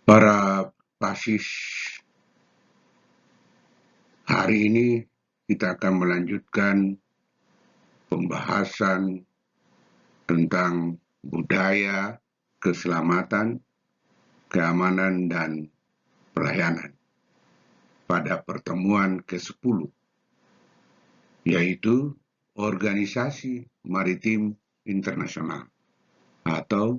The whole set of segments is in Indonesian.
Para pasis, hari ini kita akan melanjutkan pembahasan tentang budaya, keselamatan, keamanan, dan pelayanan pada pertemuan ke-10, yaitu Organisasi Maritim Internasional atau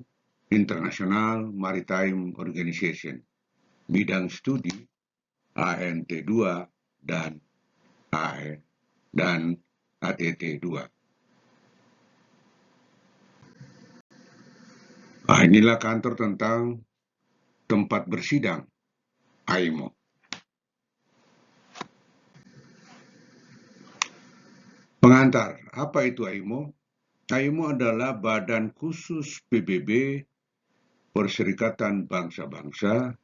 International Maritime Organization, bidang studi ANT2 dan ATT2. Inilah kantor tentang tempat bersidang AIMO. Pengantar, apa itu AIMO? AIMO adalah badan khusus PBB, Perserikatan Bangsa-Bangsa,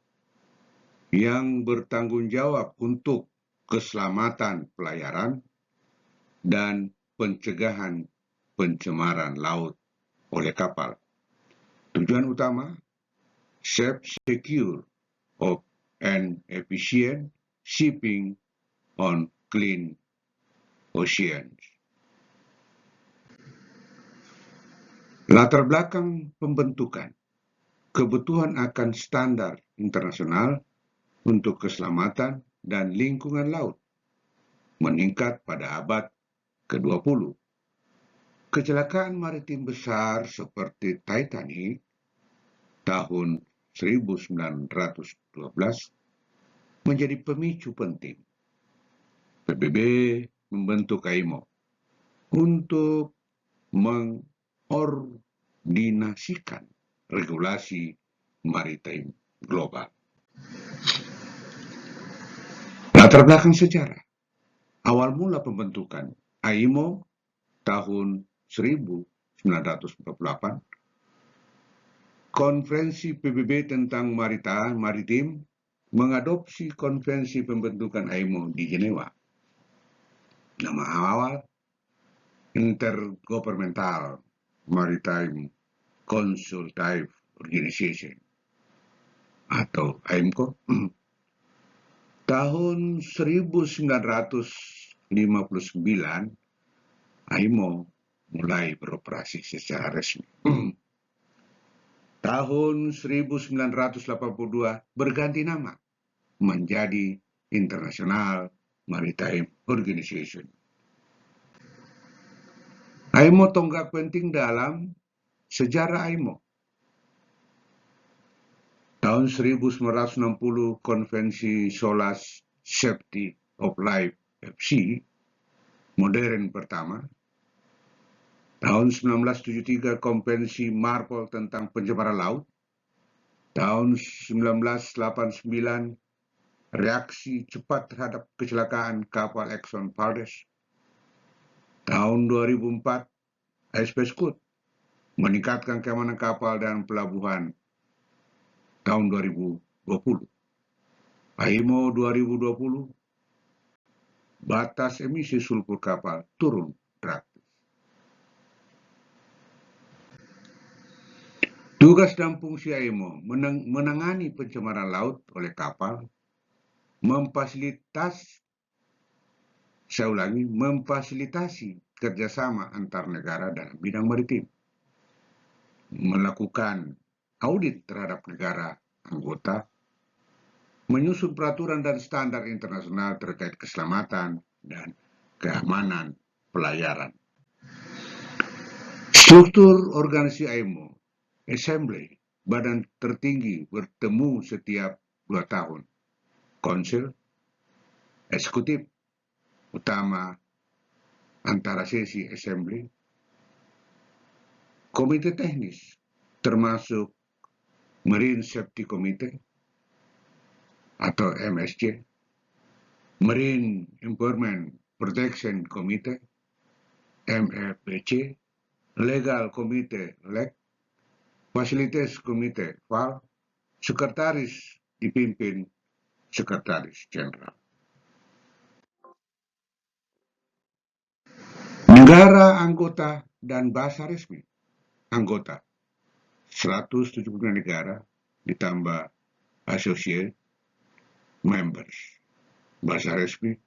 yang bertanggung jawab untuk keselamatan pelayaran dan pencegahan pencemaran laut oleh kapal. Tujuan utama, safe, secure, of and efficient shipping on clean oceans. Latar belakang pembentukan, kebutuhan akan standar internasional untuk keselamatan dan lingkungan laut meningkat pada abad ke-20. Kecelakaan maritim besar seperti Titanic tahun 1912 menjadi pemicu penting. PBB membentuk AIMO untuk mengordinasikan regulasi maritim global. Latar belakang sejarah. Awal mula pembentukan AIMO tahun 1948, Konferensi PBB tentang maritim mengadopsi konvensi pembentukan AIMO di Jenewa. Nama awal Intergovernmental Maritime Consultative Organization atau AIMCO. Tahun 1959, AIMO mulai beroperasi secara resmi. Tahun 1982 berganti nama menjadi International Maritime Organization. AIMO tonggak penting dalam sejarah AIMO. Tahun 1960 Konvensi SOLAS Safety of Life FC modern pertama. Tahun 1973 Konvensi MARPOL tentang pencemaran laut. Tahun 1989 reaksi cepat terhadap kecelakaan kapal Exxon Valdez. Tahun 2004 ASP Scoot meningkatkan keamanan kapal dan pelabuhan. Tahun 2020 AIMO 2020 batas emisi sulfur kapal turun drastis. Tugas dan fungsi AIMO menangani pencemaran laut oleh kapal, memfasilitasi kerjasama antar negara dalam bidang maritim, melakukan audit terhadap negara anggota, menyusun peraturan dan standar internasional terkait keselamatan dan keamanan pelayaran. Struktur organisasi AIMO, Assembly, badan tertinggi bertemu setiap 2 tahun. Konsil, eksekutif, utama antara sesi Assembly, komite teknis, termasuk Marine Safety Committee atau MSC, Marine Environment Protection Committee, MFPC, Legal Committee, LEC, Facilities Committee, FAL, Sekretaris dipimpin Sekretaris Jenderal. Negara anggota dan bahasa resmi. Anggota 179 negara ditambah associate members. Bahasa resmi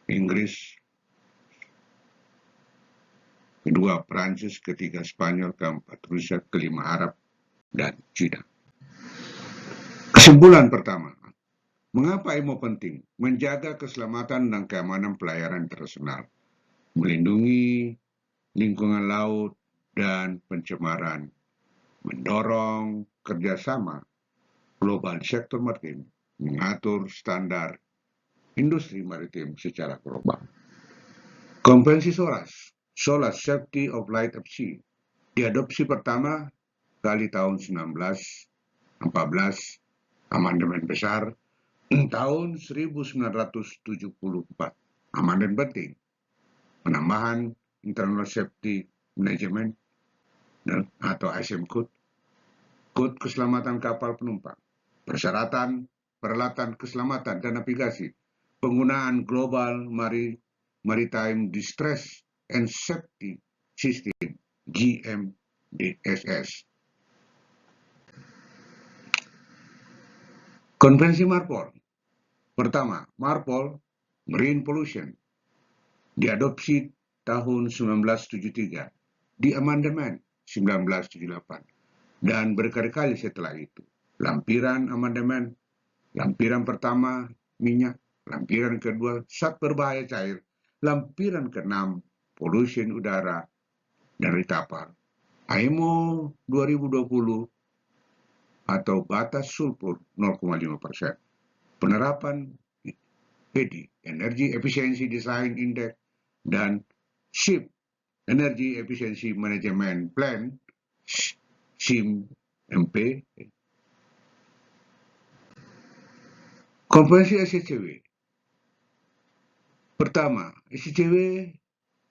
Inggris, kedua Prancis, ketiga Spanyol, keempat Rusia, kelima Arab, dan Cina. Kesimpulan pertama, mengapa IMO penting? Menjaga keselamatan dan keamanan pelayaran internasional, melindungi lingkungan laut dan pencemaran, mendorong kerjasama global sektor maritim, mengatur standar industri maritim secara global. Konvensi SOLAS, SOLAS Safety of Light at Sea, diadopsi pertama kali tahun 1914, amandemen besar tahun 1974. Amandemen penting, penambahan International Safety Management atau ISM Code, Kode Keselamatan Kapal Penumpang, peralatan keselamatan dan navigasi, penggunaan Global Maritime Distress and Safety System, GMDSS. Konvensi MARPOL. Pertama, MARPOL, Marine Pollution, diadopsi tahun 1973, di amandemen 1978, dan berkali-kali setelah itu. Lampiran amandemen, lampiran pertama minyak, lampiran kedua zat berbahaya cair, lampiran keenam pollution udara dari kapal. IMO 2020 atau batas sulfur 0,5%. Penerapan EDI, Energy Efficiency Design Index, dan Ship Energy Efficiency Management Plan, SIM-MP. Konvensi SCCW. Pertama, SCCW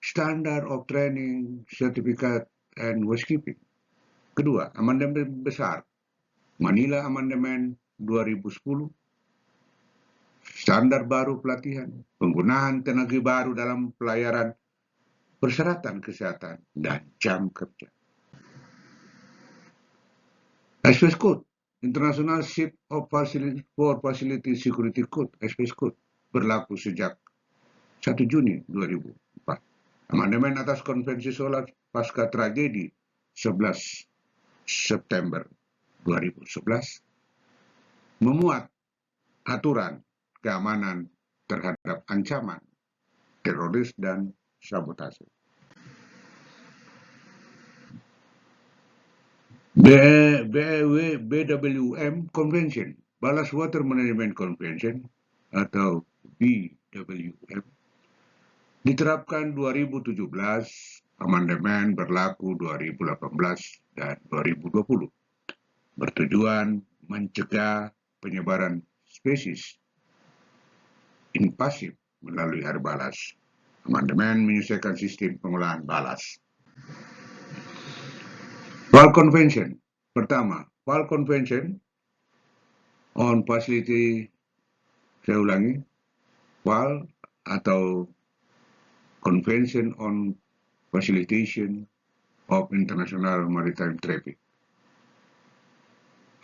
Standard of Training, Certificate, and Housekeeping. Kedua, amandemen besar Manila Amandemen 2010, standar baru pelatihan, penggunaan tenaga baru dalam pelayaran, persyaratan kesehatan, dan jam kerja. SPS Code, International Ship of Facility Security Code, SPS Code, berlaku sejak 1 Juni 2004. Amandemen atas Konvensi SOLAS pasca tragedi 11 September 2011 memuat aturan keamanan terhadap ancaman teroris dan sabotase. BWM Convention, Ballast Water Management Convention atau BWM, diterapkan 2017, amandemen berlaku 2018 dan 2020. Bertujuan mencegah penyebaran spesies invasif melalui air balas. Amandemen menyelesaikan sistem pengolahan balas. WAL Convention. Pertama, WAL Convention on Facility, saya ulangi, WAL atau Convention on Facilitation of International Maritime Traffic.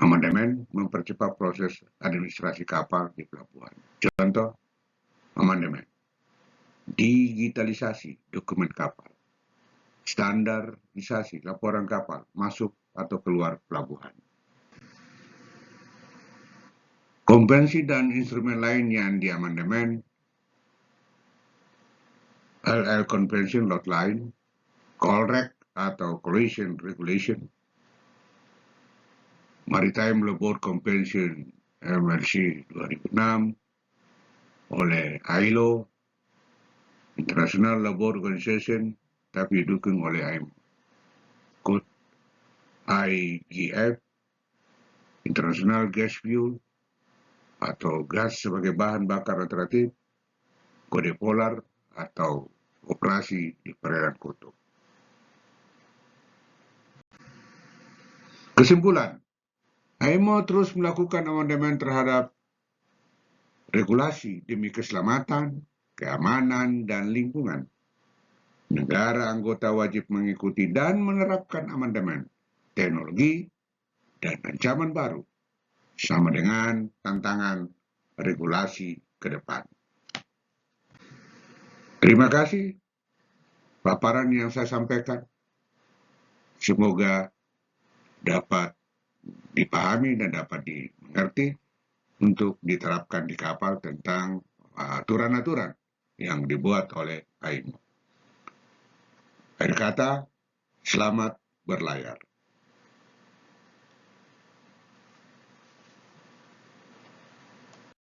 Amandemen mempercepat proses administrasi kapal di pelabuhan. Contoh, amandemen, digitalisasi dokumen kapal, standarisasi laporan kapal masuk atau keluar pelabuhan. Konvensi dan instrumen lain yang diamandemen, LL Convention Lot Line, COLREG atau Collision Regulation, Maritime Labour Convention MLC 2006 oleh ILO, International Labour Organization, tapi didukung oleh IMO. Code IGF, International Gas Fuel atau gas sebagai bahan bakar alternatif, kode polar atau operasi di perairan kutub. Kesimpulan, IMO terus melakukan amandemen terhadap regulasi demi keselamatan, keamanan, dan lingkungan. Negara anggota wajib mengikuti dan menerapkan amandemen, teknologi, dan ancaman baru sama dengan tantangan regulasi ke depan. Terima kasih paparan yang saya sampaikan. Semoga dapat dipahami dan dapat dimengerti untuk diterapkan di kapal tentang aturan-aturan yang dibuat oleh IMO. Akhir kata, selamat berlayar.